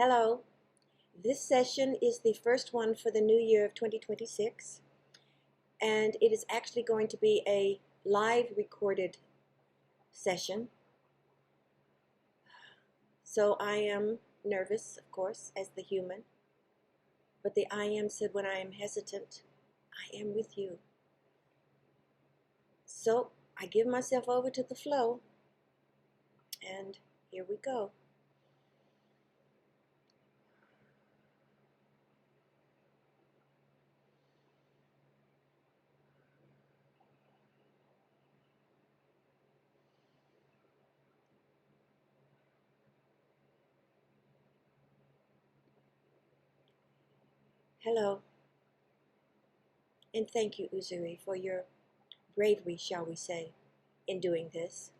Hello. This session is the first one for the new year of 2026, and it is actually going to be a live recorded session. So I am nervous, of course, as the human, but the I am said when I am hesitant, I am with you. So I give myself over to the flow, and here we go. Hello, and thank you, Uzuri, for your bravery, shall we say, in doing this.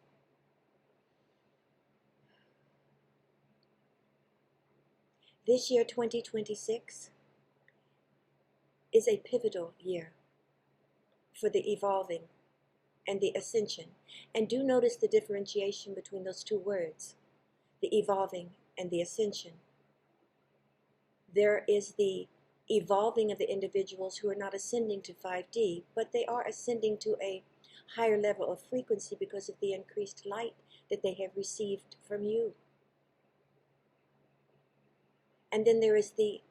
This year, 2026, is a pivotal year for the evolving and the ascension. And do notice the differentiation between those two words, the evolving and the ascension. There is the evolving of the individuals who are not ascending to 5D, but they are ascending to a higher level of frequency because of the increased light that they have received from you. And then there is the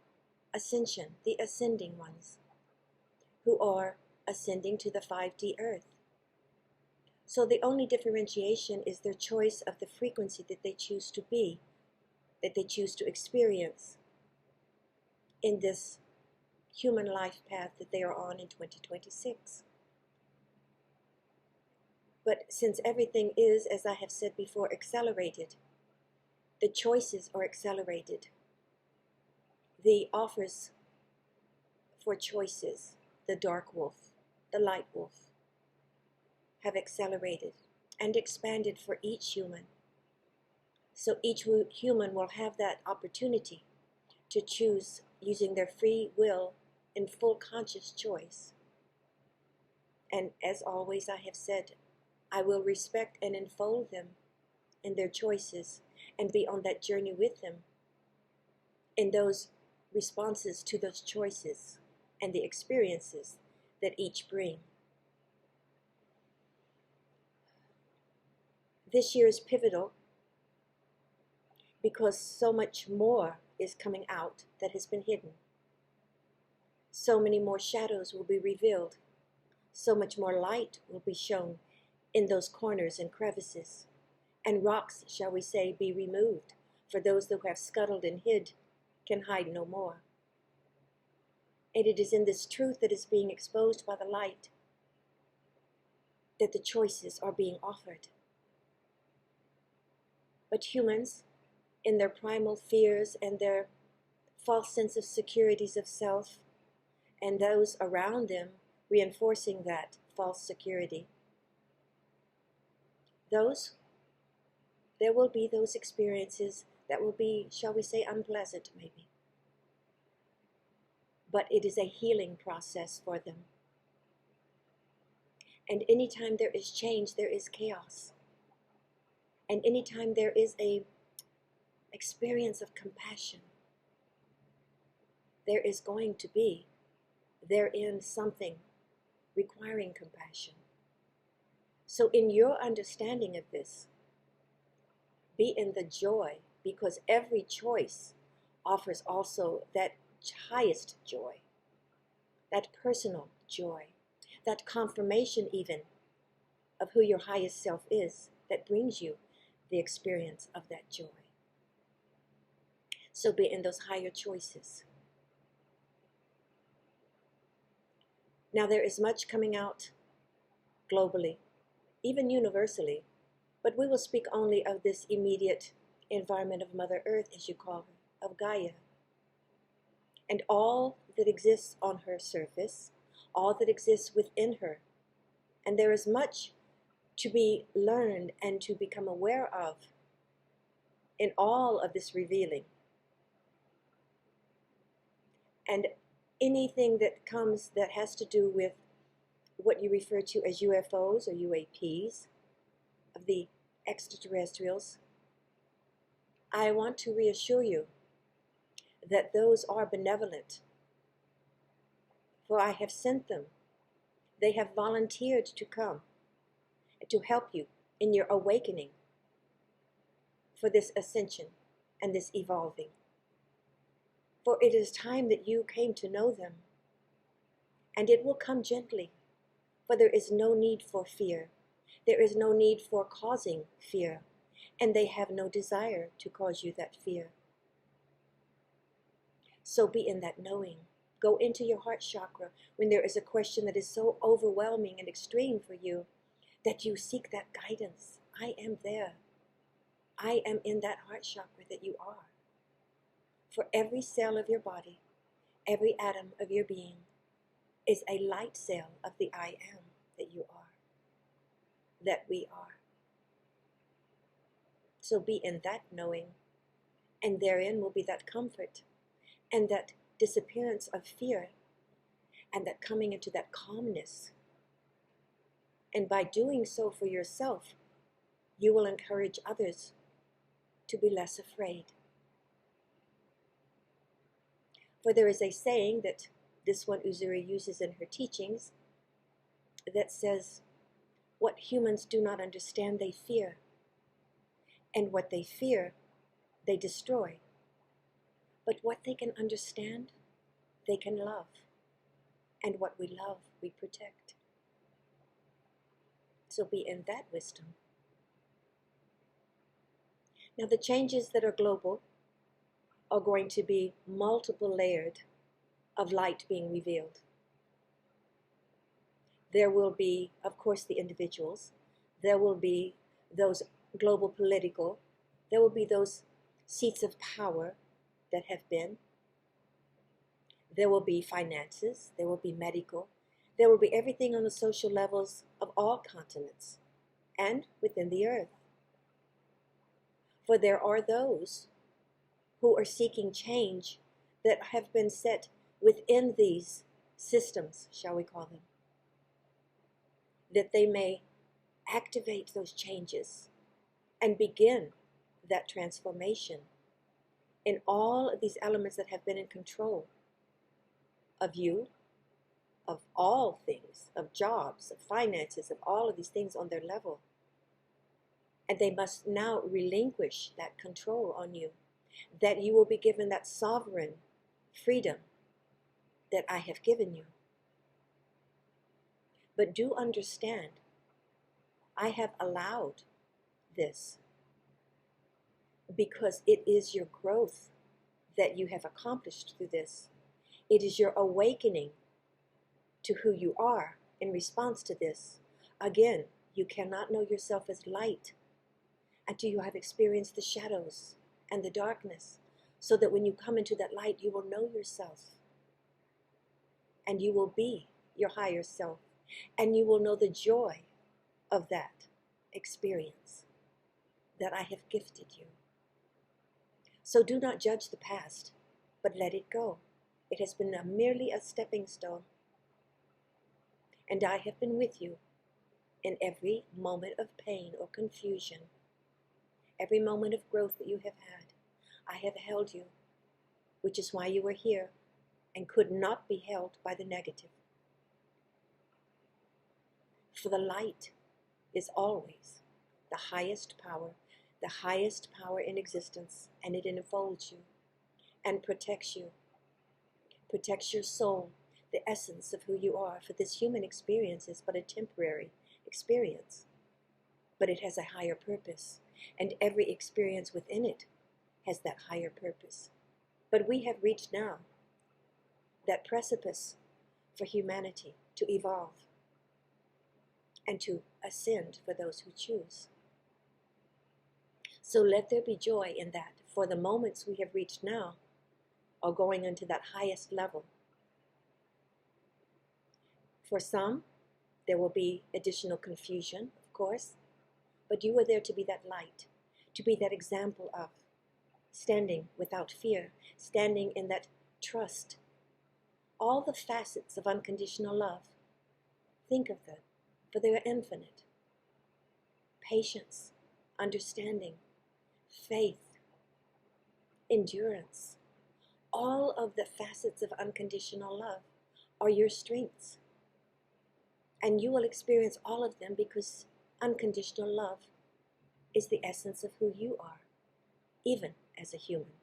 ascension, the ascending ones, who are ascending to the 5D earth. So the only differentiation is their choice of the frequency that they choose to be, that they choose to experience in this human life path that they are on in 2026. But since everything is, as I have said before, accelerated, the choices are accelerated. The offers for choices, the dark wolf, the light wolf, have accelerated and expanded for each human. So each human will have that opportunity to choose using their free will in full conscious choice. And as always, I have said, I will respect and enfold them in their choices and be on that journey with them in those responses to those choices and the experiences that each bring. This year is pivotal because so much more is coming out that has been hidden. So many more shadows will be revealed. So much more light will be shown in those corners and crevices. And rocks, shall we say, be removed, for those who have scuttled and hid can hide no more. And it is in this truth that is being exposed by the light that the choices are being offered. But humans, in their primal fears and their false sense of securities of self, and those around them reinforcing that false security, there will be those experiences that will be, shall we say, unpleasant maybe. But it is a healing process for them. And anytime there is change, there is chaos. And anytime there is a experience of compassion, there is going to be therein something requiring compassion. So in your understanding of this, be in the joy, because every choice offers also that highest joy, that personal joy, that confirmation even of who your highest self is, that brings you the experience of that joy. So be in those higher choices. Now there is much coming out globally, even universally, but we will speak only of this immediate environment of Mother Earth, as you call her, of Gaia. And all that exists on her surface, all that exists within her. And there is much to be learned and to become aware of in all of this revealing. And anything that comes that has to do with what you refer to as UFOs or UAPs, of the extraterrestrials, I want to reassure you that those are benevolent, for I have sent them. They have volunteered to come to help you in your awakening for this ascension and this evolving. For it is time that you came to know them, and it will come gently, for there is no need for fear. There is no need for causing fear, and they have no desire to cause you that fear. So be in that knowing. Go into your heart chakra when there is a question that is so overwhelming and extreme for you that you seek that guidance. I am there. I am in that heart chakra that you are. For every cell of your body, every atom of your being is a light cell of the I am that you are, that we are. So be in that knowing, and therein will be that comfort and that disappearance of fear and that coming into that calmness. And by doing so for yourself, you will encourage others to be less afraid. For there is a saying that this one Uzuri uses in her teachings that says, what humans do not understand, they fear. And what they fear, they destroy. But what they can understand, they can love. And what we love, we protect. So be in that wisdom. Now the changes that are global are going to be multiple layered of light being revealed. There will be, of course, the individuals. There will be those global political. There will be those seats of power that have been. There will be finances. There will be medical. There will be everything on the social levels of all continents and within the earth. For there are those who are seeking change that have been set within these systems, shall we call them, that they may activate those changes and begin that transformation in all of these elements that have been in control of you, of all things, of jobs, of finances, of all of these things on their level. And they must now relinquish that control on you, that you will be given that sovereign freedom that I have given you. But do understand, I have allowed this because it is your growth that you have accomplished through this. It is your awakening to who you are in response to this. Again, you cannot know yourself as light until you have experienced the shadows and the darkness, so that when you come into that light, you will know yourself and you will be your higher self, and you will know the joy of that experience that I have gifted you. So do not judge the past, but let it go. It has been merely a stepping stone. And I have been with you in every moment of pain or confusion, every moment of growth that you have had. I have held you, which is why you are here and could not be held by the negative. For the light is always the highest power in existence, and it enfolds you and protects you, protects your soul, the essence of who you are. For this human experience is but a temporary experience, but it has a higher purpose, and every experience within it has that higher purpose. But we have reached now that precipice for humanity to evolve and to ascend for those who choose. So let there be joy in that, for the moments we have reached now are going into that highest level. For some, there will be additional confusion, of course, but you are there to be that light, to be that example of standing without fear, standing in that trust. All the facets of unconditional love, think of them, for they are infinite. Patience, understanding, faith, endurance, all of the facets of unconditional love are your strengths. And you will experience all of them because unconditional love is the essence of who you are, even as a human.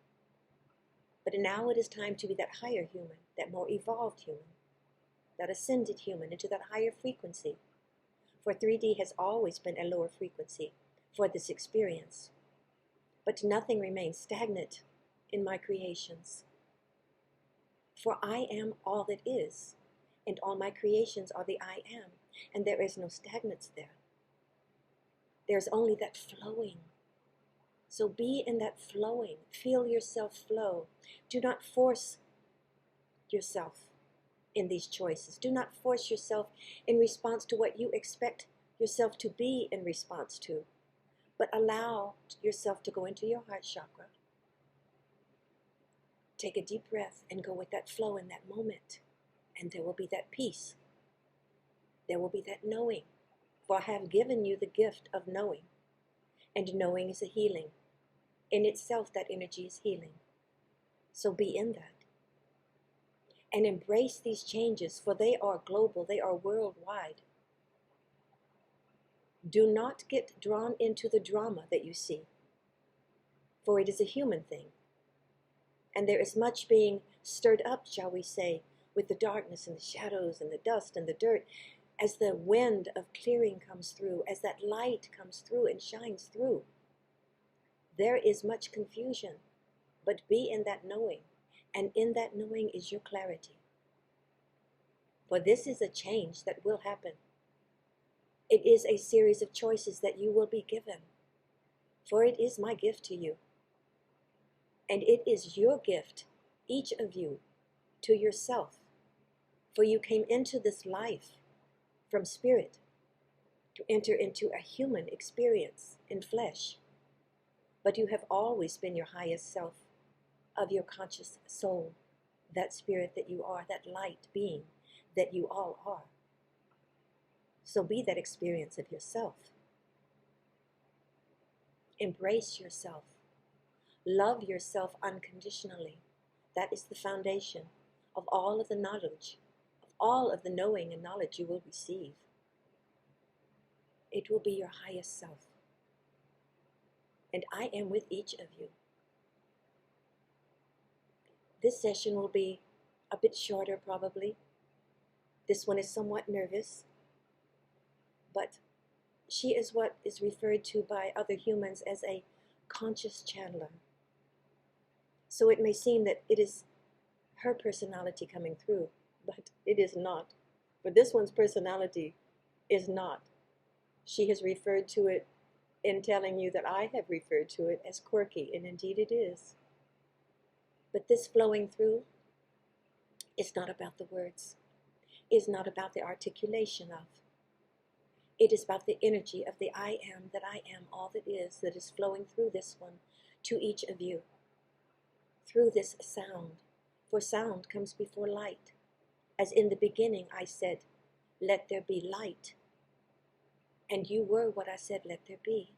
But now it is time to be that higher human, that more evolved human, that ascended human into that higher frequency. For 3D has always been a lower frequency for this experience. But nothing remains stagnant in my creations. For I am all that is, and all my creations are the I am, and there is no stagnance there. There's only that flowing. So be in that flowing. Feel yourself flow. Do not force yourself in these choices. Do not force yourself in response to what you expect yourself to be in response to, but allow yourself to go into your heart chakra. Take a deep breath and go with that flow in that moment, and there will be that peace. There will be that knowing, for I have given you the gift of knowing, and knowing is a healing. In itself, that energy is healing. So be in that. And embrace these changes, for they are global, they are worldwide. Do not get drawn into the drama that you see, for it is a human thing. And there is much being stirred up, shall we say, with the darkness and the shadows and the dust and the dirt, as the wind of clearing comes through, as that light comes through and shines through. There is much confusion, but be in that knowing, and in that knowing is your clarity. For this is a change that will happen. It is a series of choices that you will be given, for it is my gift to you. And it is your gift, each of you, to yourself. For you came into this life from spirit to enter into a human experience in flesh. But you have always been your highest self of your conscious soul, that spirit that you are, that light being that you all are. So be that experience of yourself. Embrace yourself. Love yourself unconditionally. That is the foundation of all of the knowledge, of all of the knowing and knowledge you will receive. It will be your highest self. And I am with each of you. This session will be a bit shorter probably. This one is somewhat nervous, but she is what is referred to by other humans as a conscious channeler. So it may seem that it is her personality coming through, but it is not. For this one's personality is not. She has referred to it in telling you that I have referred to it as quirky, and indeed it is. But this flowing through is not about the words, is not about the articulation of. It is about the energy of the I am, that I am all that is flowing through this one to each of you. Through this sound, for sound comes before light. As in the beginning I said, let there be light. And you were what I said, let there be.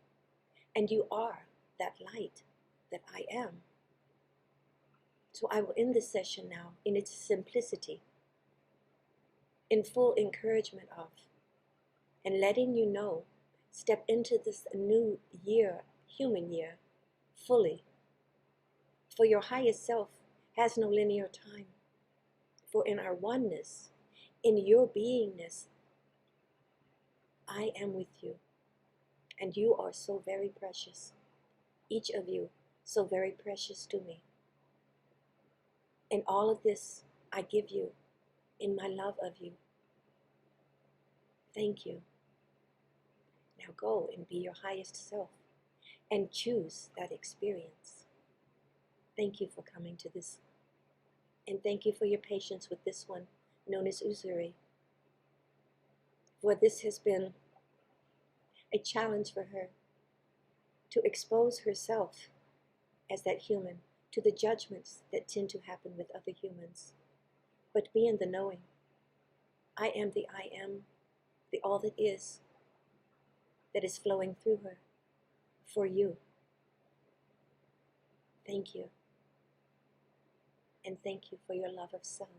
And you are that light that I am. So I will end this session now in its simplicity, in full encouragement of, and letting you know, step into this new year, human year, fully. For your highest self has no linear time. For in our oneness, in your beingness, I am with you. And you are so very precious. Each of you so very precious to me. And all of this I give you in my love of you. Thank you. Now go and be your highest self and choose that experience. Thank you for coming to this. And thank you for your patience with this one, known as Uzuri. For this has been a challenge for her to expose herself as that human to the judgments that tend to happen with other humans. But be in the knowing. I am the I am, the all that is flowing through her for you. Thank you. and thank you for your love of self.